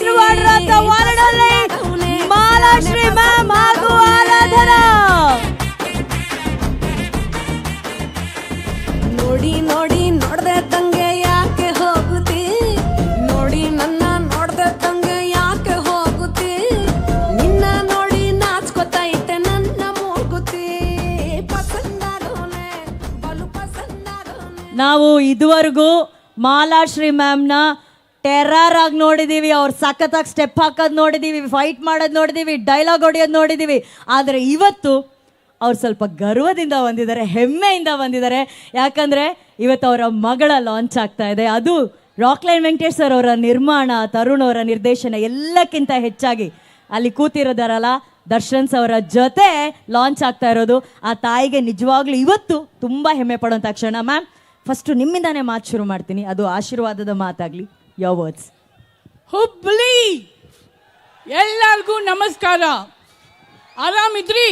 ಮಾಡಿರುವಂತ ವಾರದಲ್ಲಿ ಮಾಲಾಶ್ರೀ ಮ್ಯಾಮ್ ಹಾಗೂ ಆರಾಧನಾ. ನೋಡಿ ನೋಡಿ ನೋಡ್ದೆ ತಂಗೆ ಯಾಕೆ ಹೋಗುತ್ತಿ, ನೋಡಿ ನನ್ನ ನೋಡ್ದೆ ತಂಗೆ ಯಾಕೆ ಹೋಗುತ್ತಿ, ನಿನ್ನ ನೋಡಿ ನಾಚ್ಕೊತೈತೆ ನನ್ನ ಮೂಗುತ್ತಿ, ಪಸಂದಾಗೋನೆ ಬಲು ಪಸಂದಾಗೋನೆ. ನಾವು ಇದುವರೆಗೂ ಮಾಲಾಶ್ರೀ ಮ್ಯಾಮ್ನ ಟೆರರ್ ಆಗಿ ನೋಡಿದೀವಿ, ಅವ್ರು ಸಖತ್ತಾಗಿ ಸ್ಟೆಪ್ ಹಾಕೋದು ನೋಡಿದೀವಿ, ಫೈಟ್ ಮಾಡೋದು ನೋಡಿದೀವಿ, ಡೈಲಾಗ್ ಹೊಡೆಯೋದು ನೋಡಿದೀವಿ. ಆದರೆ ಇವತ್ತು ಅವ್ರು ಸ್ವಲ್ಪ ಗರ್ವದಿಂದ ಬಂದಿದ್ದಾರೆ, ಹೆಮ್ಮೆಯಿಂದ ಬಂದಿದ್ದಾರೆ. ಯಾಕಂದರೆ ಇವತ್ತು ಅವರ ಮಗಳ ಲಾಂಚ್ ಆಗ್ತಾ ಇದೆ. ಅದು ರಾಕ್ಲೈನ್ ವೆಂಕಟೇಶ್ ಸರ್ ಅವರ ನಿರ್ಮಾಣ, ತರುಣ್ ಅವರ ನಿರ್ದೇಶನ, ಎಲ್ಲಕ್ಕಿಂತ ಹೆಚ್ಚಾಗಿ ಅಲ್ಲಿ ಕೂತಿರೋದಾರಲ್ಲ ದರ್ಶನ್ಸ್ ಅವರ ಜೊತೆ ಲಾಂಚ್ ಆಗ್ತಾ ಇರೋದು. ಆ ತಾಯಿಗೆ ನಿಜವಾಗ್ಲೂ ಇವತ್ತು ತುಂಬ ಹೆಮ್ಮೆ ಪಡುವಂಥ ಕ್ಷಣ. ಮ್ಯಾಮ್, ಫಸ್ಟು ನಿಮ್ಮಿಂದಾನೇ ಮಾತು ಶುರು ಮಾಡ್ತೀನಿ, ಅದು ಆಶೀರ್ವಾದದ ಮಾತಾಗಲಿ. Your words. ಹುಬ್ಬಳ್ಳಿ ಎಲ್ಲರಿಗೂ ನಮಸ್ಕಾರ. ಆರಾಮಿದ್ರಿ?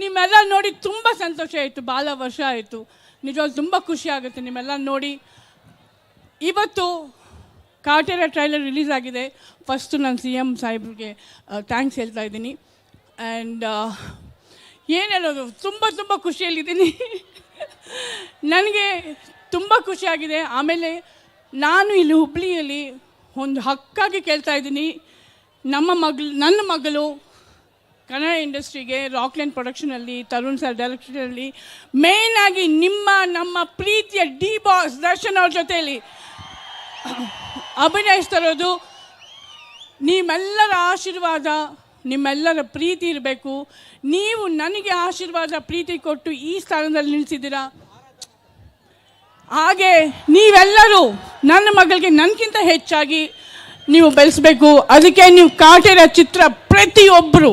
ನಿಮ್ಮೆಲ್ಲ ನೋಡಿ ತುಂಬ ಸಂತೋಷ ಆಯಿತು. ಭಾಳ ವರ್ಷ ಆಯಿತು, ನಿಜವಾಗ್ಲೂ ತುಂಬ ಖುಷಿ ಆಗುತ್ತೆ ನಿಮ್ಮೆಲ್ಲ ನೋಡಿ. ಇವತ್ತು ಕಾಟೇರ ಟ್ರೈಲರ್ ರಿಲೀಸ್ ಆಗಿದೆ. ಫಸ್ಟು ನಾನು CM ಸಾಹೇಬ್ರಿಗೆ ಥ್ಯಾಂಕ್ಸ್ ಹೇಳ್ತಾ ಇದ್ದೀನಿ. ಆ್ಯಂಡ್ ಏನು ಹೇಳೋದು, ತುಂಬ ತುಂಬ ಖುಷಿಯಲ್ಲಿದ್ದೀನಿ. ನನಗೆ ತುಂಬ ಖುಷಿಯಾಗಿದೆ. ಆಮೇಲೆ ನಾನು ಇಲ್ಲಿ ಹುಬ್ಬಳ್ಳಿಯಲ್ಲಿ ಒಂದು ಹಕ್ಕಾಗಿ ಕೇಳ್ತಾ ಇದ್ದೀನಿ, ನನ್ನ ಮಗಳು ಕನ್ನಡ ಇಂಡಸ್ಟ್ರಿಗೆ ರಾಕ್ಲೈನ್ ಪ್ರೊಡಕ್ಷನಲ್ಲಿ, ತರುಣ್ ಸರ್ ಡೈರೆಕ್ಷನಲ್ಲಿ, ಮೇಯ್ನಾಗಿ ನಮ್ಮ ಪ್ರೀತಿಯ ಡಿ ಬಾಸ್ ದರ್ಶನ್ ಅವ್ರ ಜೊತೆಯಲ್ಲಿ ಅಭಿನಯಿಸ್ತಿರೋದು. ನಿಮ್ಮೆಲ್ಲರ ಆಶೀರ್ವಾದ, ನಿಮ್ಮೆಲ್ಲರ ಪ್ರೀತಿ ಇರಬೇಕು. ನೀವು ನನಗೆ ಆಶೀರ್ವಾದ ಪ್ರೀತಿ ಕೊಟ್ಟು ಈ ಸ್ಥಾನದಲ್ಲಿ ನಿಲ್ಲಿಸಿದ್ದೀರಾ. ಹಾಗೆ ನೀವೆಲ್ಲರೂ ನನ್ನ ಮಗಳಿಗೆ ನನಗಿಂತ ಹೆಚ್ಚಾಗಿ ನೀವು ಬೆಳೆಸಬೇಕು. ಅದಕ್ಕೆ ನೀವು ಕಾಟೇರ ಚಿತ್ರ ಪ್ರತಿಯೊಬ್ಬರು,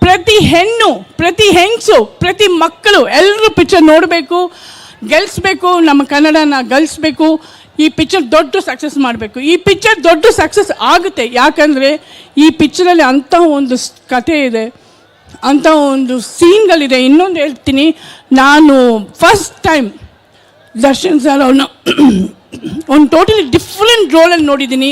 ಪ್ರತಿ ಹೆಣ್ಣು, ಪ್ರತಿ ಹೆಂಗಸು, ಪ್ರತಿ ಮಕ್ಕಳು ಎಲ್ಲರೂ ಪಿಕ್ಚರ್ ನೋಡಬೇಕು, ಗೆಲ್ಲಿಸ್ಬೇಕು, ನಮ್ಮ ಕನ್ನಡನ ಗೆಲ್ಲಿಸ್ಬೇಕು. ಈ ಪಿಕ್ಚರ್ ದೊಡ್ಡ ಸಕ್ಸಸ್ ಮಾಡಬೇಕು. ಈ ಪಿಕ್ಚರ್ ದೊಡ್ಡ ಸಕ್ಸಸ್ ಆಗುತ್ತೆ. ಯಾಕಂದರೆ ಈ ಪಿಕ್ಚರಲ್ಲಿ ಅಂಥ ಒಂದು ಕಥೆ ಇದೆ, ಅಂಥ ಒಂದು ಸೀನ್ಗಳಿದೆ. ಇನ್ನೊಂದು ಹೇಳ್ತೀನಿ, ನಾನು ಫಸ್ಟ್ ಟೈಮ್ ದರ್ಶನ್ ಸರ್ ಅವ್ರನ್ನ ಒಂದು ಟೋಟಲಿ ಡಿಫ್ರೆಂಟ್ ರೋಲಲ್ಲಿ ನೋಡಿದ್ದೀನಿ,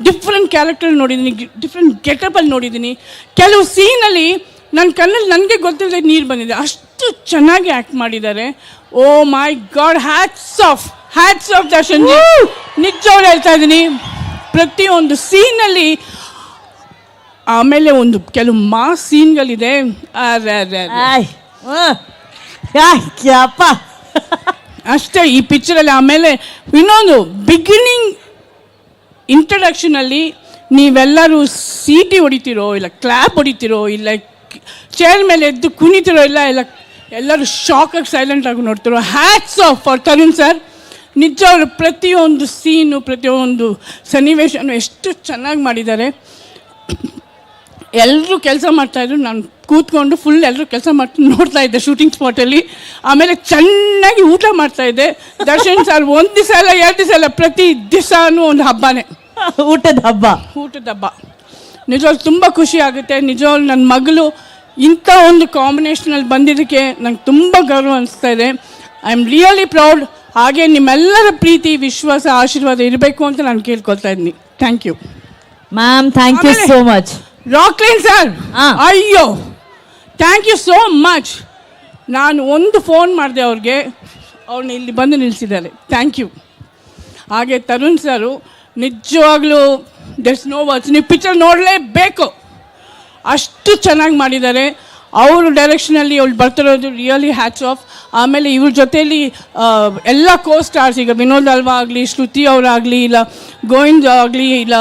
ಡಿಫ್ರೆಂಟ್ ಕ್ಯಾರೆಕ್ಟರ್ ನೋಡಿದ್ದೀನಿ, ಡಿಫ್ರೆಂಟ್ ಗೆಟಪಲ್ಲಿ ನೋಡಿದ್ದೀನಿ. ಕೆಲವು ಸೀನಲ್ಲಿ ನನ್ನ ಕಣ್ಣಲ್ಲಿ ನನಗೆ ಗೊತ್ತಿಲ್ಲದೆ ನೀರು ಬಂದಿದೆ, ಅಷ್ಟು ಚೆನ್ನಾಗಿ ಆ್ಯಕ್ಟ್ ಮಾಡಿದ್ದಾರೆ. Oh my god, hats off Darshan ji. ನಿಜವಾಗ್ಲೂ ಹೇಳ್ತಾ ಇದ್ದೀನಿ, ಪ್ರತಿಯೊಂದು ಸೀನಲ್ಲಿ. ಆಮೇಲೆ ಒಂದು ಕೆಲವು ಮಾಸ್ ಸೀನ್ಗಳಿದೆ, ಅಷ್ಟೇ ಈ ಪಿಕ್ಚರಲ್ಲಿ. ಆಮೇಲೆ ಇನ್ನೊಂದು ಬಿಗಿನಿಂಗ್ ಇಂಟ್ರಡಕ್ಷನಲ್ಲಿ ನೀವೆಲ್ಲರೂ ಸೀಟಿ ಹೊಡಿತೀರೋ, ಇಲ್ಲ ಕ್ಲ್ಯಾಪ್ ಹೊಡಿತೀರೋ, ಇಲ್ಲ ಚೇರ್ ಮೇಲೆ ಎದ್ದು ಕುಣಿತಿರೋ, ಎಲ್ಲರೂ ಶಾಕಾಗಿ ಸೈಲೆಂಟಾಗಿ ನೋಡ್ತಿರೋ. Hats off for Tarun sir. ನಿಜವಾಗ್ಲೂ ಪ್ರತಿಯೊಂದು ಸೀನು, ಪ್ರತಿಯೊಂದು ಸನ್ನಿವೇಶನೂ ಎಷ್ಟು ಚೆನ್ನಾಗಿ ಮಾಡಿದ್ದಾರೆ. ಎಲ್ಲರೂ ಕೆಲಸ ಮಾಡ್ತಾಯಿದ್ರು, ನಾನು ಕೂತ್ಕೊಂಡು ಫುಲ್ ಎಲ್ಲರೂ ಕೆಲಸ ನೋಡ್ತಾ ಇದ್ದೆ ಶೂಟಿಂಗ್ ಸ್ಪಾಟಲ್ಲಿ. ಆಮೇಲೆ ಚೆನ್ನಾಗಿ ಊಟ ಮಾಡ್ತಾಯಿದ್ದೆ. ದರ್ಶನ್ ಸರ್ ಒಂದು ದಿವಸ ಅಲ್ಲ, 2 ದಿವಸ ಅಲ್ಲ, ಪ್ರತಿ ದಿವಸನೂ ಒಂದು ಹಬ್ಬನೇ, ಊಟದ ಹಬ್ಬ. ನಿಜವಾಗ್ಲೂ ತುಂಬ ಖುಷಿ ಆಗುತ್ತೆ. ನಿಜವಾಗ್ಲೂ ನನ್ನ ಮಗಳು ಇಂಥ ಒಂದು ಕಾಂಬಿನೇಷನಲ್ಲಿ ಬಂದಿದ್ದಕ್ಕೆ ನಂಗೆ ತುಂಬ ಗೌರವ ಅನಿಸ್ತಾ ಇದೆ. I am really proud. ಹಾಗೆ ನಿಮ್ಮೆಲ್ಲರ ಪ್ರೀತಿ, ವಿಶ್ವಾಸ, ಆಶೀರ್ವಾದ ಇರಬೇಕು ಅಂತ ನಾನು ಕೇಳ್ಕೊಳ್ತಾ ಇದ್ದೀನಿ. Thank you ma'am. Thank you so much. Rockline sir, ಅಯ್ಯೋ ಥ್ಯಾಂಕ್ ಯು ಸೋ ಮಚ್. ನಾನು ಒಂದು ಫೋನ್ ಮಾಡಿದೆ ಅವ್ರಿಗೆ, ಅವ್ರನ್ನ ಇಲ್ಲಿ ಬಂದು ನಿಲ್ಲಿಸಿದ್ದಾರೆ. Thank you. ಹಾಗೆ ತರುಣ್ ಸರು ನಿಜವಾಗ್ಲೂ ದಟ್ಸ್ ನೋ ವರ್ಡ್ಸ್. ನೀವು ಪಿಕ್ಚರ್ ನೋಡಲೇಬೇಕು, ಅಷ್ಟು ಚೆನ್ನಾಗಿ ಮಾಡಿದ್ದಾರೆ. ಅವರು ಡೈರೆಕ್ಷನಲ್ಲಿ ಅವ್ಳು ಬರ್ತಿರೋದು ರಿಯಲಿ ಹ್ಯಾಟ್ಸ್ ಆಫ್. ಆಮೇಲೆ ಇವ್ರ ಜೊತೆಯಲ್ಲಿ ಎಲ್ಲ ಕೋ ಸ್ಟಾರ್ಸ್, ಈಗ ವಿನೋದ್ ಅಲ್ವಾ ಆಗಲಿ, ಶ್ರುತಿ ಅವರಾಗಲಿ, ಇಲ್ಲ ಗೋವಿಂದ್ ಆಗಲಿ, ಇಲ್ಲ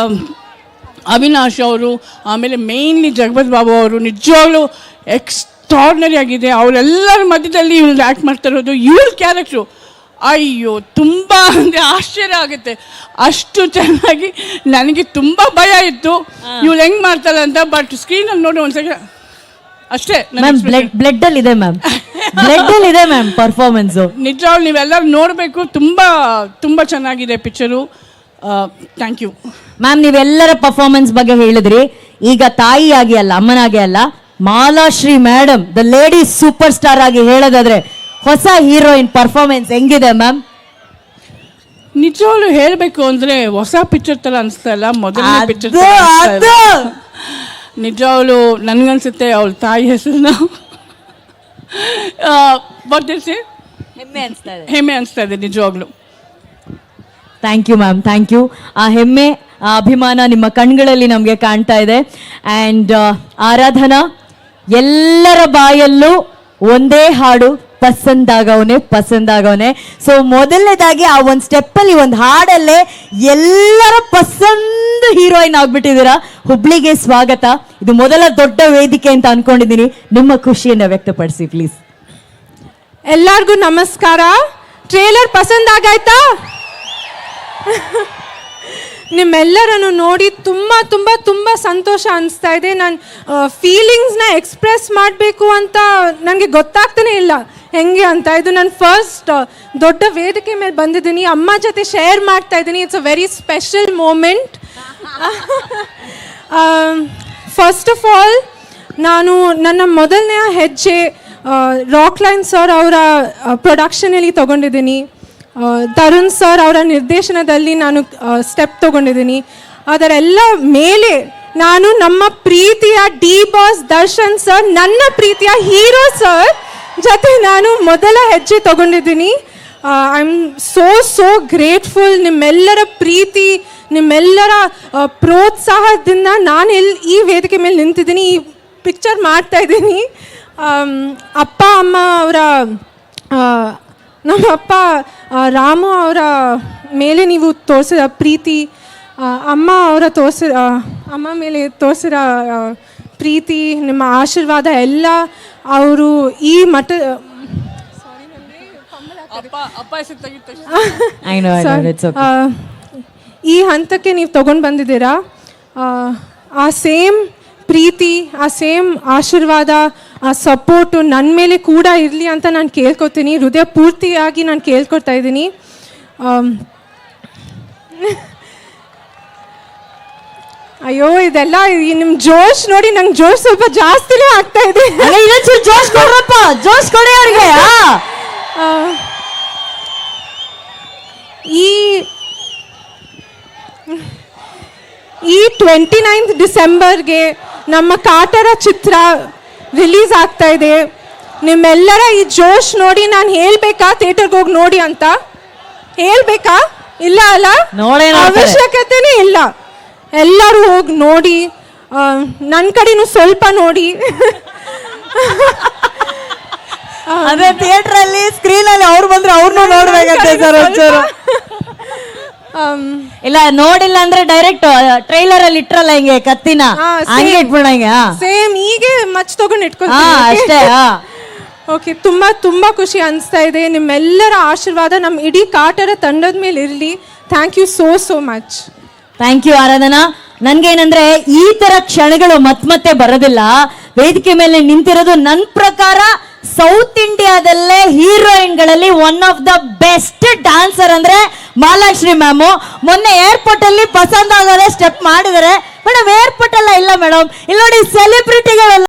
ಅವಿನಾಶ್ ಅವರು, ಆಮೇಲೆ ಮೇಯ್ನ್ಲಿ ಜಗಪತ್ ಬಾಬು ಅವರು, ನಿಜವಾಗ್ಲೂ ಎಕ್ಸ್ಟ್ರಾರ್ಡಿನರಿ ಆಗಿದೆ. ಅವರೆಲ್ಲರ ಮಧ್ಯದಲ್ಲಿ ಇವ್ರು ಆ್ಯಕ್ಟ್ ಮಾಡ್ತಿರೋದು, ಇವ್ರ ಕ್ಯಾರೆಕ್ಟ್ರು ಅಯ್ಯೋ ತುಂಬ ಅಂದರೆ ಆಶ್ಚರ್ಯ ಆಗುತ್ತೆ, ಅಷ್ಟು ಚೆನ್ನಾಗಿ. ನನಗೆ ತುಂಬ ಭಯ ಇತ್ತು ಇವಳು ಹೆಂಗೆ ಮಾಡ್ತಾಳೆ ಅಂತ. ಬಟ್ ಸ್ಕ್ರೀನಲ್ಲಿ ನೋಡಿ ಒಂದು ಸೆಕೆಂಡ್ ಅಷ್ಟೇ, ಬ್ಲಡ್ ಅಲ್ಲಿ ಇದೆ ಮ್ಯಾಮ್, ಬ್ಲಡ್ ಅಲ್ಲಿ ಇದೆ ಮ್ಯಾಮ್ ಪರ್ಫಾರ್ಮೆನ್ಸ್. ನಿಜವಾಗ್ಲೂ ನೀವೆಲ್ಲರೂ ನೋಡಬೇಕು, ತುಂಬ ತುಂಬ ಚೆನ್ನಾಗಿದೆ ಪಿಕ್ಚರು. Thank you ma'am. ನೀವೆಲ್ಲರ ಪರ್ಫಾರ್ಮೆನ್ಸ್ ಬಗ್ಗೆ ಹೇಳಿದ್ರಿ. ಈಗ ತಾಯಿಯಾಗಿ ಅಲ್ಲ, ಅಮ್ಮನಾಗಿ ಅಲ್ಲ, Malashri madam the lady super star ಆಗಿ ಹೇಳೋದಾದ್ರೆ ಹೊಸ ಹೀರೋಯಿನ್ ಪರ್ಫಾರ್ಮೆನ್ಸ್ ಹೆಂಗಿದೆ ಮ್ಯಾಮ್? ನಿಜವಾಗ್ಲೂ ಹೇಳಬೇಕು ಅಂದರೆ ಹೊಸ ಪಿಕ್ಚರ್ ಥರ ಅನಿಸ್ತಾ ಇಲ್ಲ, ಮೊದಲನೇ ಪಿಕ್ಚರ್ ನಿಜವಾಗ್ಲೂ ನನಗನ್ಸುತ್ತೆ ಅವಳ ತಾಯಿ ಹೆಸರನ್ನ ಬರ್ತಿರ್ಸಿ ಹೆಮ್ಮೆ ಅನಿಸ್ತಾ ಇದೆ. ಹೆಮ್ಮೆ ಅನಿಸ್ತಾ ಇದೆ ನಿಜವಾಗ್ಲೂ. Thank you ma'am, thank you. ಆ ಹೆಮ್ಮೆ, ಆ ಅಭಿಮಾನ ನಿಮ್ಮ ಕಣ್ಗಳಲ್ಲಿ ನಮಗೆ ಕಾಣ್ತಾ ಇದೆ. ಆ್ಯಂಡ್ ಆರಾಧನಾ, ಎಲ್ಲರ ಬಾಯಲ್ಲೂ ಒಂದೇ ಹಾಡು ಪಸಂದಾಗವನೆ. ಸೊ ಮೊದಲನೇದಾಗಿ ಆ ಒಂದು ಸ್ಟೆಪ್ಪಲ್ಲಿ ಒಂದು ಹಾಡಲ್ಲೇ ಎಲ್ಲರ ಪಸಂದ್ ಹೀರೋಯಿನ್ ಆಗ್ಬಿಟ್ಟಿದ್ದೀರಾ. ಹುಬ್ಳಿಗೆ ಸ್ವಾಗತ. ಇದು ಮೊದಲ ದೊಡ್ಡ ವೇದಿಕೆ ಅಂತ ಅನ್ಕೊಂಡಿದ್ದೀನಿ. ನಿಮ್ಮ ಖುಷಿಯನ್ನು ವ್ಯಕ್ತಪಡಿಸಿ ಪ್ಲೀಸ್. ಎಲ್ಲರಿಗೂ ನಮಸ್ಕಾರ. ಟ್ರೇಲರ್ ಪಸಂದ್ ಆಗಾಯ್ತಾ? ನಿಮ್ಮೆಲ್ಲರನ್ನು ನೋಡಿ ತುಂಬ ತುಂಬ ತುಂಬ ಸಂತೋಷ ಅನಿಸ್ತಾ ಇದೆ. ನಾನು ಫೀಲಿಂಗ್ಸ್ನ ಎಕ್ಸ್ಪ್ರೆಸ್ ಮಾಡಬೇಕು ಅಂತ ನನಗೆ ಗೊತ್ತಾಗ್ತಾನೆ ಇಲ್ಲ ಹೆಂಗೆ ಅಂತ. ಇದು ನಾನು ಫಸ್ಟ್ ದೊಡ್ಡ ವೇದಿಕೆ ಮೇಲೆ ಬಂದಿದ್ದೀನಿ, ಅಮ್ಮ ಜೊತೆ ಶೇರ್ ಮಾಡ್ತಾ ಇದ್ದೀನಿ. It's a very special moment. First of all ನಾನು ನನ್ನ ಮೊದಲನೆಯ ಹೆಜ್ಜೆ ರಾಕ್ಲೈನ್ ಸರ್ ಅವರ ಪ್ರೊಡಕ್ಷನಲ್ಲಿ ತೊಗೊಂಡಿದ್ದೀನಿ. ತರುಣ್ ಸರ್ ಅವರ ನಿರ್ದೇಶನದಲ್ಲಿ ನಾನು ಸ್ಟೆಪ್ ತೊಗೊಂಡಿದ್ದೀನಿ. ಅದರೆಲ್ಲ ಮೇಲೆ ನಾನು ನಮ್ಮ ಪ್ರೀತಿಯ ಡಿ ಬಾಸ್ ದರ್ಶನ್ ಸರ್, ನನ್ನ ಪ್ರೀತಿಯ ಹೀರೋ ಸರ್ ಜೊತೆ ನಾನು ಮೊದಲ ಹೆಜ್ಜೆ ತೊಗೊಂಡಿದ್ದೀನಿ. I am so grateful. ನಿಮ್ಮೆಲ್ಲರ ಪ್ರೀತಿ, ನಿಮ್ಮೆಲ್ಲರ ಪ್ರೋತ್ಸಾಹದಿಂದ ನಾನು ಈ ವೇದಿಕೆ ಮೇಲೆ ನಿಂತಿದ್ದೀನಿ, ಈ ಪಿಕ್ಚರ್ ಮಾಡ್ತಾ ಇದ್ದೀನಿ. ಅಪ್ಪ ಅಮ್ಮ ಅವರ, ನಮ್ಮ ಅಪ್ಪ ರಾಮು ಅವರ ಮೇಲೆ ನೀವು ತೋರಿಸಿದ ಪ್ರೀತಿ, ಅಮ್ಮ ಮೇಲೆ ತೋರಿಸಿದ ಪ್ರೀತಿ, ನಿಮ್ಮ ಆಶೀರ್ವಾದ ಎಲ್ಲ ಅವರು ಈ ಮಠ ಈ ಹಂತಕ್ಕೆ ನೀವು ತಗೊಂಡು ಬಂದಿದ್ದೀರಾ. ಆ ಸೇಮ್ ಪ್ರೀತಿ, ಆ ಸೇಮ್ ಆಶೀರ್ವಾದ, ಆ ಸಪೋರ್ಟು ನನ್ನ ಮೇಲೆ ಕೂಡ ಇರಲಿ ಅಂತ ನಾನು ಕೇಳ್ಕೊತೀನಿ. ಹೃದಯ ಪೂರ್ತಿಯಾಗಿ ನಾನು ಕೇಳ್ಕೊತಾ ಇದ್ದೀನಿ. ಅಯ್ಯೋ, ಇದೆಲ್ಲ ನಿಮ್ಮ ಜೋಶ್ ನೋಡಿ ನಂಗೆ ಜೋಶ್ ಸ್ವಲ್ಪ ಜಾಸ್ತಿನೇ ಆಗ್ತಾ ಇದೆ. ಜೋಶ್ ಕೊಡ್ರಪ್ಪ, ಜೋಶ್ ಕೊಡಿ ಅವ್ರಿಗೆ. ಈ 29 ಡಿಸೆಂಬರ್ಗೆ ನಮ್ಮ ಕಾಟರ ಚಿತ್ರ ರಿಲೀಸ್ ಆಗ್ತಾ ಇದೆ. ನಿಮ್ಮೆಲ್ಲರ ಈ ಜೋಶ್ ನೋಡಿ ನಾನು ಹೇಳ್ಬೇಕಾ ಥಿಯೇಟರ್ಗೆ ಹೋಗಿ ನೋಡಿ ಅಂತ? ಹೇಳ್ಬೇಕಾ? ಇಲ್ಲ ಅಲ್ಲ, ಅವಶ್ಯಕತೆನೇ ಇಲ್ಲ. ಎಲ್ಲರೂ ಹೋಗಿ ನೋಡಿ, ನನ್ನ ಕಡೆನೂ ಸ್ವಲ್ಪ ನೋಡಿ. ಅದೇ ಥಿಯೇಟರ್ ಅಲ್ಲಿ ಸ್ಕ್ರೀನ್ ಅಲ್ಲಿ ಅವ್ರು ಬಂದ್ರೆ ಅವ್ರನ್ನೂ ನೋಡ್ಬೇಕಂತೆ ಸರ್ ಒಂಚೂರು. ಇಲ್ಲ ನೋಡಿಲ್ಲ ಅಂದ್ರೆ ಡೈರೆಕ್ಟ್ ಟ್ರೈಲರ್ ಅಲ್ಲಿ ಇಟ್ರಲ್ಲ ಹಿಂಗೆ ಕತ್ತಿನ ಹಂಗೆ ಇಟ್ಬಿಡ ಹಿಂಗೆ ಸೇಮ್ ಹೀಗೆ ಮಚ್ ತಗೊಂಡು ಇಟ್ಕೊಂಡು ಅಷ್ಟೇ. ಓಕೆ, ತುಂಬಾ ತುಂಬಾ ಖುಷಿ ಅನಿಸ್ತಾ ಇದೆ. ನಿಮ್ಮೆಲ್ಲರ ಆಶೀರ್ವಾದ ನಮ್ಮ ಇಡೀ ಕಾಟರ ತಂಡದ ಮೇಲೆ ಇರಲಿ. Thank you so much. Thank you Aradhana. ನನ್ಗೇನಂದ್ರೆ ಈ ತರ ಕ್ಷಣಗಳು ಮತ್ತೆ ಬರೋದಿಲ್ಲ. ವೇದಿಕೆ ಮೇಲೆ ನಿಂತಿರೋದು ನನ್ನ ಪ್ರಕಾರ ಸೌತ್ ಇಂಡಿಯಾದಲ್ಲೇ ಹೀರೋಯಿನ್ಗಳಲ್ಲಿ one of the best dancer ಅಂದ್ರೆ ಮಾಲಾಶ್ರೀ ಮ್ಯಾಮು. ಮೊನ್ನೆ ಏರ್ಪೋರ್ಟ್ ಅಲ್ಲಿ ಪಸಂದ್ ಆಗೋದೇ ಸ್ಟೆಪ್ ಮಾಡಿದರೆ ಮೇಡಮ್. ಏರ್ಪೋರ್ಟ್ ಎಲ್ಲ ಇಲ್ಲ ಮೇಡಮ್, ಇಲ್ಲಿ ನೋಡಿ ಸೆಲೆಬ್ರಿಟಿಗಳೆಲ್ಲ